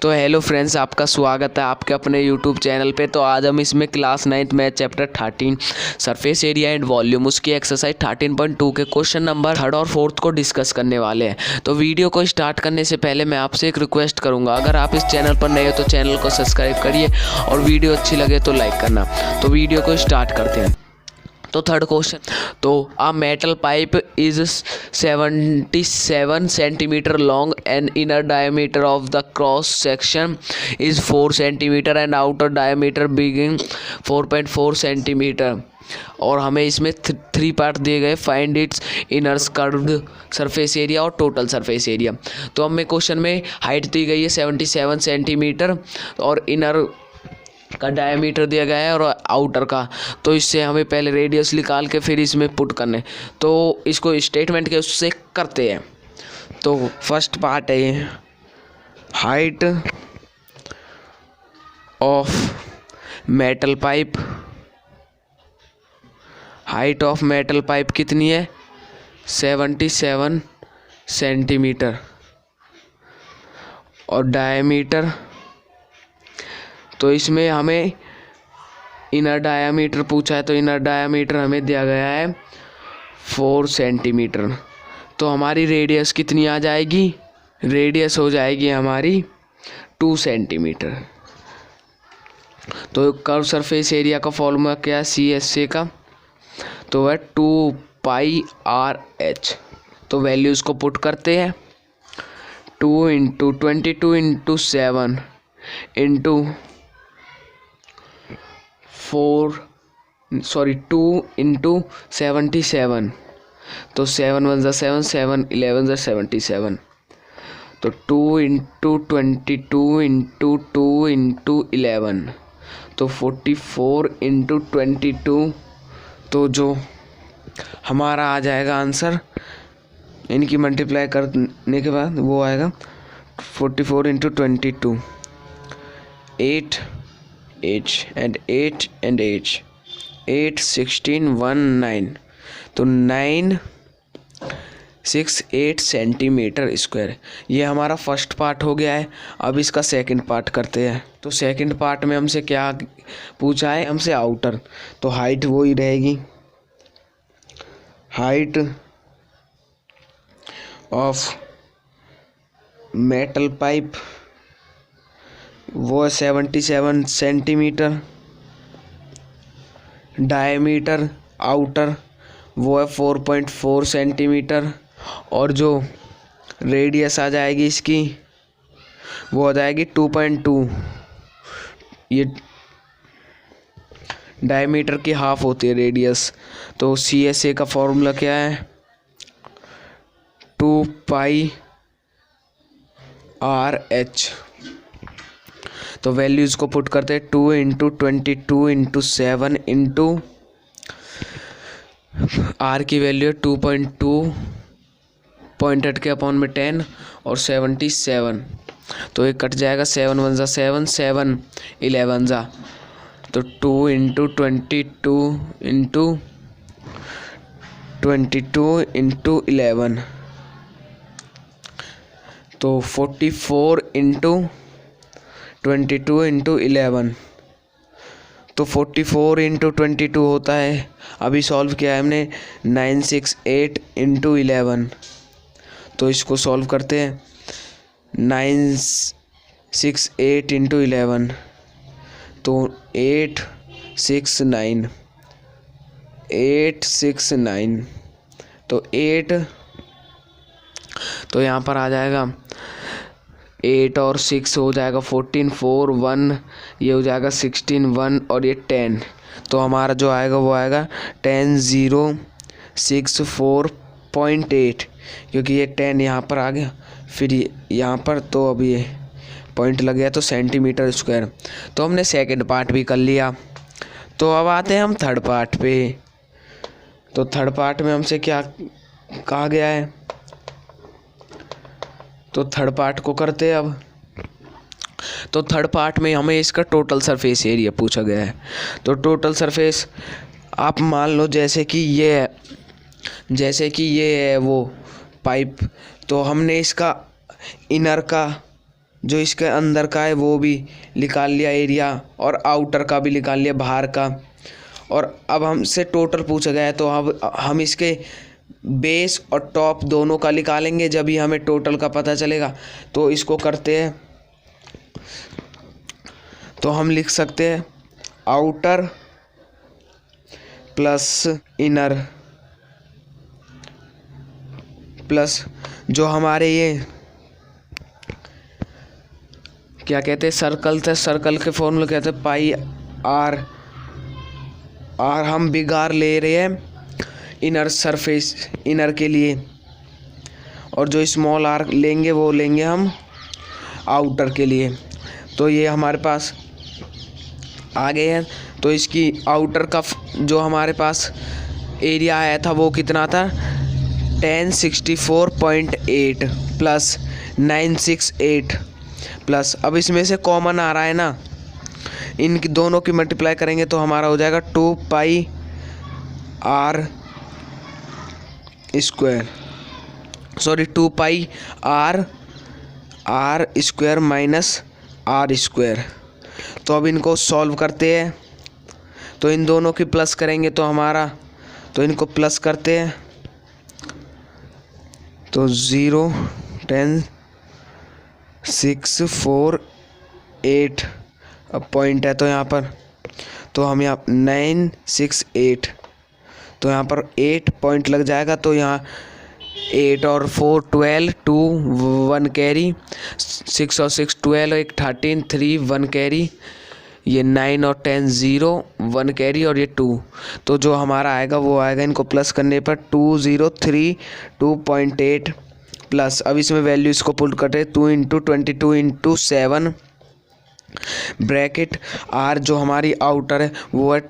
तो hello friends, आपका स्वागत है आपके अपने यूट्यूब चैनल पे। तो आज हम इसमें class 9th math chapter 13 surface area and volume उसकी एक्सरसाइज 13.2 के क्वेश्चन नंबर 3rd और 4th को डिस्कस करने वाले हैं। तो वीडियो को स्टार्ट करने से पहले मैं आपसे एक रिक्वेस्ट करूंगा, अगर आप इस चैनल पर नए हो तो चैनल को सब्सक्राइब करिए और वीडियो अच्छी लगे तो लाइक करना। तो वीडियो को स्टार्ट करते हैं। तो थर्ड क्वेश्चन, तो a metal pipe is 77 centimetre long and inner diameter of the cross section is 4 centimetre and outer diameter begin 4.4 centimetre. और हमें इसमें 3 पार्ट दिए गए, find its inner curved surface area और टोटल सरफेस एरिया। तो हमें question में height दी गई है 77 सेंटीमीटर और इनर का डायमीटर दिया गया है और आउटर का। तो इससे हमें पहले रेडियस निकाल के फिर इसमें पुट करने, तो इसको स्टेटमेंट के उससे करते हैं। तो फर्स्ट पार्ट है ये, height of metal pipe. Height of metal pipe कितनी है? 77 सेंटीमीटर और डायमीटर, तो इसमें हमें इनर डायामीटर पूछा है, तो इनर डायामीटर हमें दिया गया है 4 सेंटीमीटर। तो हमारी रेडियस कितनी आ जाएगी? रेडियस हो जाएगी हमारी 2 सेंटीमीटर। तो कर्व सरफेस एरिया का फॉर्मूला क्या है CSA का? तो वह 2πRh। तो वैल्यूज को पुट करते हैं, 2 × 22 × 7 × 2 × 77। तो 7 1 7 7 11 77। तो 2 × 22 × 2 × 11, तो 44 × 22। तो जो हमारा आ जाएगा आंसर, इनकी मल्टीप्लाई करने के बाद वो आएगा 44 × 22, 8 and 8 and 8, 8 16 1 9। तो 968 सेंटीमीटर स्क्वायर। ये हमारा फर्स्ट पार्ट हो गया है। अब इसका सेकंड पार्ट करते हैं। तो सेकंड पार्ट में हमसे क्या पूछा है? हमसे आउटर। तो हाइट वो ही रहेगी, हाइट ऑफ मेटल पाइप वो है 77 सेंटीमीटर, डायमीटर आउटर वो है 4.4 सेंटीमीटर, और जो रेडियस आ जाएगी इसकी वो आ जाएगी 2.2। ये डायमीटर की हाफ होती है रेडियस। तो CSA का फॉर्मूला क्या है? 2πRh। तो वैल्यूज़ को पुट करते हैं, 2 × 22 × 7 × R की वैल्यू है 2.2, पॉइंट हट के अपॉन में 10 और 77। तो ये कट जाएगा, 7 1 7 7 11। तो 2 × 22 × 22 × 11, तो 44 × 22 × 11। तो 44 × 22 होता है, अभी सॉल्व किया है हमने, 968 × 11। तो इसको सॉल्व करते हैं, 968 × 11, तो 869। तो 8, तो यहाँ पर आ जाएगा 8 और 6 हो जाएगा 14, 4 1, ये हो जाएगा 16 1 और ये 10। तो हमारा जो आएगा वो आएगा 10064.8, क्योंकि ये 10 यहाँ पर आ गया, फिर यहाँ पर, तो अब ये पॉइंट लग गया, तो सेंटीमीटर स्क्वायर। तो हमने सेकंड पार्ट भी कर लिया। तो अब आते हैं हम थर्ड पार्ट पे। तो थर्ड पार्ट में हमसे क्या कहा गया है? तो थर्ड पार्ट को करते हैं अब। तो थर्ड पार्ट में हमें इसका टोटल सरफेस एरिया पूछा गया है। तो टोटल सरफेस, आप मान लो जैसे कि ये है वो पाइप, तो हमने इसका इनर का जो इसके अंदर का है वो भी निकाल लिया एरिया, और आउटर का भी निकाल लिया, बाहर का। और अब हमसे टोटल पूछा गया है, तो अब हम इसके बेस और टॉप दोनों का निकालेंगे, जब ही हमें टोटल का पता चलेगा। तो इसको करते हैं, तो हम लिख सकते हैं आउटर प्लस इनर प्लस जो हमारे ये क्या कहते हैं, सर्कल थे, सर्कल के फॉर्मूले कहते हैं पाई आर। हम बिग आर ले रहे हैं इनर सरफेस, इनर के लिए, और जो स्मॉल आर लेंगे वो लेंगे हम आउटर के लिए। तो ये हमारे पास आ गए हैं। तो इसकी आउटर का जो हमारे पास एरिया आया था वो कितना था, 1064.8 प्लस 968 प्लस, अब इसमें से कॉमन आ रहा है ना, इन दोनों की मल्टीप्लाई करेंगे तो हमारा हो जाएगा 2 pi r square, sorry 2 pi r square minus r square. तो अब इनको सॉल्व करते हैं, तो इन दोनों की प्लस करेंगे तो हमारा, तो इनको प्लस करते हैं तो 0 10 6 4 8 अब पॉइंट है तो यहाँ पर, तो हम यहाँ 9 6 8, तो यहाँ पर 8 पॉइंट लग जाएगा। तो यहाँ 8 और 4 12 2 1 कैरी, 6 और 6 12 1 13 3 1 कैरी, ये 9 और 10 0 1 कैरी, और ये 2। तो जो हमारा आएगा वो आएगा, इनको प्लस करने पर 2032.8 प्लस, अब इसमें वैल्यू इसको पुट करें 2 × 22 × 7 ब्रैकेट आर, जो हमारी आउटर है वो है,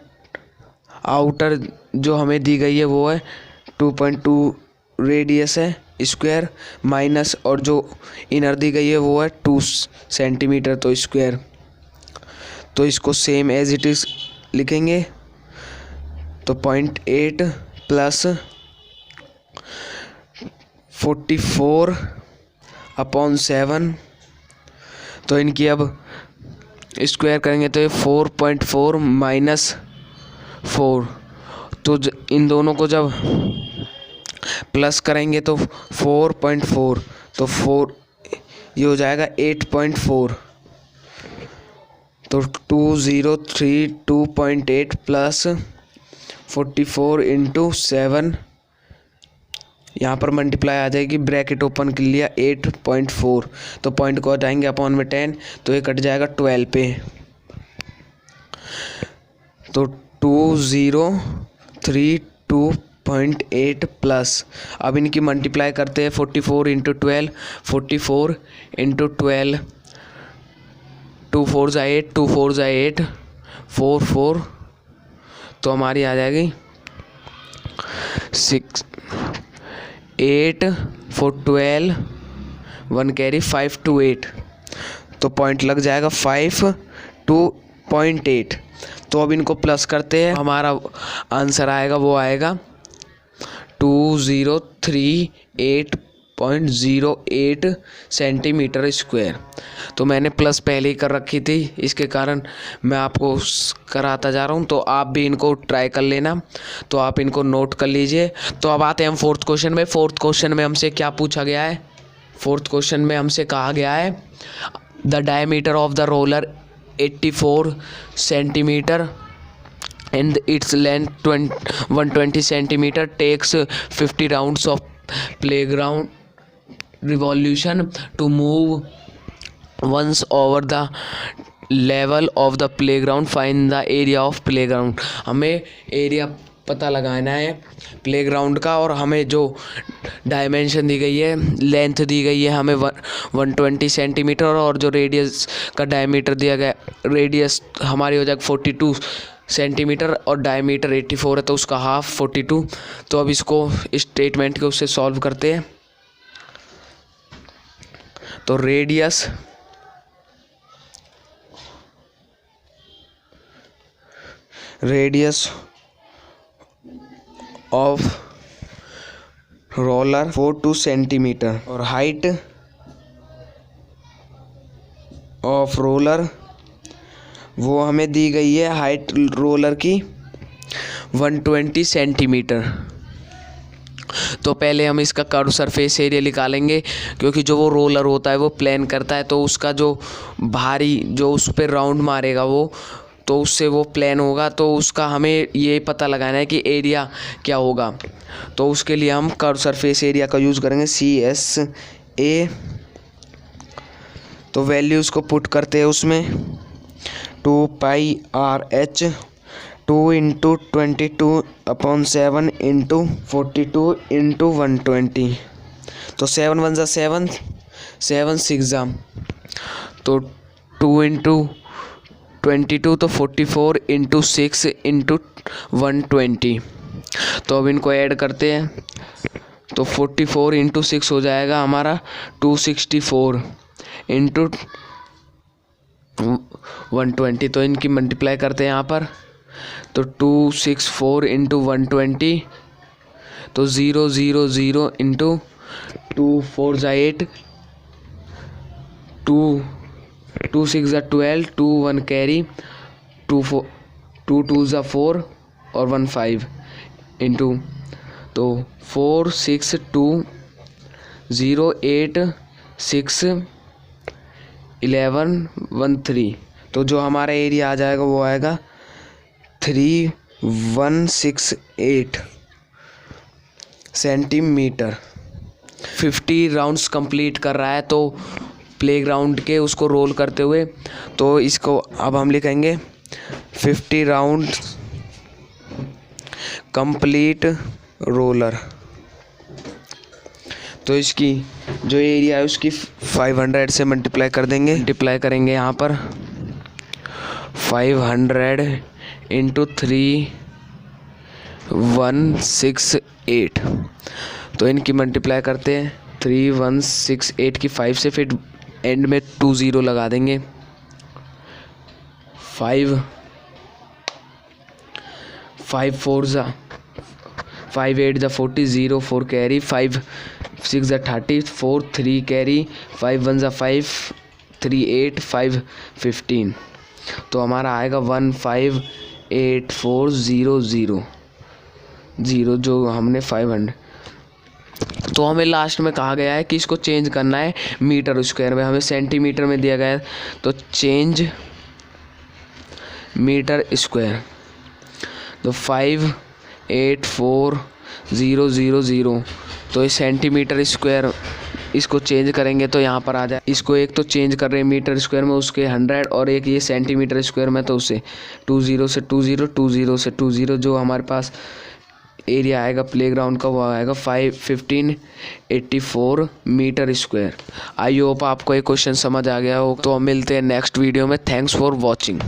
आउटर जो हमें दी गई है वो है 2.2 रेडियस है स्क्वायर, माइनस, और जो इनर दी गई है वो है 2 सेंटीमीटर तो स्क्वायर। तो इसको सेम एज इट इज़ लिखेंगे, तो 0.8 प्लस 44/7, तो इनकी अब स्क्वायर करेंगे तो ये 4.4 माइनस 4, तो इन दोनों को जब प्लस करेंगे तो 4.4, तो 4 ये हो जाएगा 8.4, तो 2032.8 प्लस 44 × 7, यहाँ पर मल्टीप्लाई आ जाएगी, ब्रैकेट ओपन कर लिया 8.4, तो पॉइंट को हटाएंगे अपॉन में 10, तो ये कट जाएगा 12 पे, तो 2032.8 प्लस, अब इनकी मल्टीप्लाई करते हैं 44 × 12, 44 × 12, 2 4 × 8, 2 4 × 8, 4 4, तो हमारी आ जाएगी 6 8 4 12 1 कैरी 5 2 8, तो पॉइंट लग जाएगा 5.2.8। तो अब इनको प्लस करते हैं, हमारा आंसर आएगा वो आएगा 2038.08 सेंटीमीटर स्क्वायर। तो मैंने प्लस पहले ही कर रखी थी, इसके कारण मैं आपको कराता जा रहा हूँ, तो आप भी इनको ट्राई कर लेना, तो आप इनको नोट कर लीजिए। तो अब आते हैं हम फोर्थ क्वेश्चन में। फोर्थ क्वेश्चन में हमसे क्या पूछा गया है, फोर्थ क्वेश्चन में हमसे कहा गया है the diameter of the roller 84 centimetre and its length 120 centimeter takes 50 rounds of playground revolution to move once over the level of the playground. Find the area of playground. हमें area पता लगाना है playground का, और हमें जो dimension दी गई है, लेंथ दी गई है हमें 120 सेंटीमीटर, और जो रेडियस का डायमीटर दिया गया, रेडियस हमारी हो जाएगा 42 सेंटीमीटर और डायमीटर 84 है, तो उसका हाफ 42। तो अब इसको स्टेटमेंट के उससे सॉल्व करते हैं। तो रेडियस ऑफ रोलर 42 सेंटीमीटर और हाइट ऑफ रोलर, वो हमें दी गई है हाइट रोलर की 120 सेंटीमीटर। तो पहले हम इसका कर्व सरफेस एरिया निकालेंगे, क्योंकि जो वो रोलर होता है वो प्लेन करता है, तो उसका जो भारी जो उस पर राउंड मारेगा वो, तो उससे वो प्लेन होगा, तो उसका हमें ये पता लगाना है कि एरिया क्या होगा। तो उसके लिए हम कर्व सरफेस एरिया का यूज़ करेंगे CSA। तो वैल्यूज़ को पुट करते हैं उसमें 2πRH 2 × 22/7 × 42 × 120। तो 7 1 ज़ा 7, 7 6 ज़ा, तो 2 × 22 तो 44 × 6 × 120। तो अब इनको ऐड करते हैं, तो 44 × 6 हो जाएगा हमारा 264 × 120। तो इनकी मल्टीप्लाई करते हैं यहाँ पर, तो 264 × 120, तो 0 0 0 × 2 4 ज़ा 8, 2 6 ज़ा 12, 2 1 कैरी, 2 2 ज़ा 4 और 1 5 इंटू, तो 4 6 2 0 8 6 11 1 3। तो जो हमारा एरिया आ जाएगा वो आएगा 3168 सेंटीमीटर। 50 राउंड्स कंप्लीट कर रहा है, तो प्लेग्राउंड के उसको रोल करते हुए, तो इसको अब हम लिखेंगे 50 राउंड कंप्लीट रोलर। तो इसकी जो एरिया है उसकी 500 से मल्टीप्लाई कर देंगे, मल्टीप्लाई करेंगे यहाँ पर 500 × 3168। तो इनकी मल्टीप्लाई करते हैं 3168 की 5 से, फिर एंड में 2 0 लगा देंगे। 5 4 ज़ा 5 8 ज़ा 40, 0 4 कैरी, 5 6 ज़ा 30, 4 3 कैरी, 5 1 ज़ा 5, 3 8 5 15। तो हमारा आएगा 1584000 जो हमने 500। तो हमें लास्ट में कहा गया है कि इसको चेंज करना है मीटर स्क्वायर में, हमें सेंटीमीटर में दिया गया है, तो चेंज मीटर स्क्वायर। तो 584,000, तो इस सेंटीमीटर स्क्वायर इसको चेंज करेंगे तो यहाँ पर आ जाए। इसको एक तो चेंज कर रहे हैं मीटर स्क्वायर में उसके 100, और एक ये सेंटीमीटर स्क्वायर में, तो उसे 20 से 20 20 से 20, जो हमारे पास एरिया आएगा प्लेग्राउंड का वो आएगा 1584 मीटर स्क्वायर। आई होप आपको ये क्वेश्चन समझ आ गया हो। तो हम मिलते हैं नेक्स्ट वीडियो में। Thanks for watching.